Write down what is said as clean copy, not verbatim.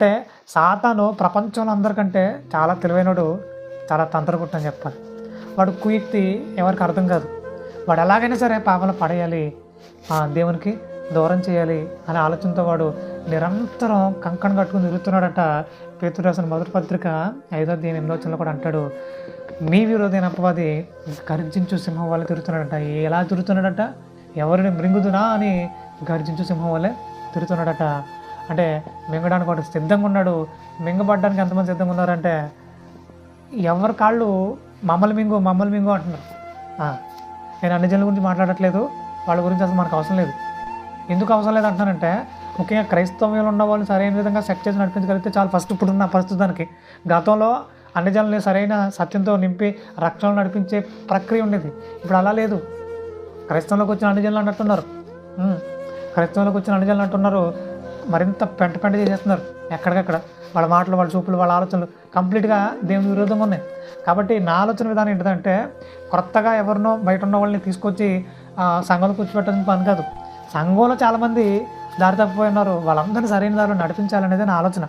అంటే సాతాను ప్రపంచంలో అందరికంటే చాలా తెలివైనోడు, చాలా తంత్రగుట్టు అని చెప్పాలి. వాడు కుయుక్తి ఎవరికి అర్థం కాదు. వాడు ఎలాగైనా సరే పాపంలో పడేయాలి, దేవునికి దూరం చేయాలి అనే ఆలోచనతో వాడు నిరంతరం కంకణం కట్టుకుని తిరుగుతున్నాడట. పేతురు రాసిన మొదటి పత్రిక 5వ అధ్యాయం 8వ వచనంలో కూడా అంటాడు, మీ విరోధైన అపవాది గర్జించు సింహం వల్ల తిరుగుతున్నాడట. ఎలా తిరుగుతున్నాడట? ఎవరిని మృంగుదునా అని గర్జించు సింహం వల్లే తిరుగుతున్నాడట. అంటే మింగడానికి వాడు సిద్ధంగా ఉన్నాడు. మింగబడ్డానికి ఎంతమంది సిద్ధంగా ఉన్నారంటే ఎవరి కాళ్ళు మమ్మల్ని మింగు అంటున్నారు. నేను అన్ని జనుల గురించి మాట్లాడట్లేదు, వాళ్ళ గురించి అసలు మనకు అవసరం లేదు. ఎందుకు అవసరం లేదు అంటున్నానంటే, ముఖ్యంగా క్రైస్తవ్యంలో ఉన్న వాళ్ళని సరైన విధంగా సెట్ చేసి నడిపించగలిగితే చాలా. ఫస్ట్ ఇప్పుడున్న ప్రస్తుతానికి, గతంలో అన్ని జనులని సరైన సత్యంతో నింపి రక్షణలు నడిపించే ప్రక్రియ ఉండేది. ఇప్పుడు అలా లేదు. క్రైస్తవంలోకి వచ్చిన అన్ని జనులు అంటున్నారు, క్రైస్తవంలోకి వచ్చిన అన్ని జనులు అంటున్నారు, మరింత పెంట చేసేస్తున్నారు. ఎక్కడికక్కడ వాళ్ళ మాటలు, వాళ్ళ చూపులు, వాళ్ళ ఆలోచనలు కంప్లీట్గా దేవుని విరోధంగా ఉన్నాయి. కాబట్టి నా ఆలోచన విధానం ఏంటంటే, కొత్తగా ఎవరినో బయట ఉన్న వాళ్ళని తీసుకొచ్చి సంఘంలో కూర్చోబెట్టాల్సిన పని కాదు. సంఘంలో చాలామంది దారి తప్పిపోయి ఉన్నారు, వాళ్ళందరినీ సరైన దారిలో నడిపించాలనేది నా ఆలోచన.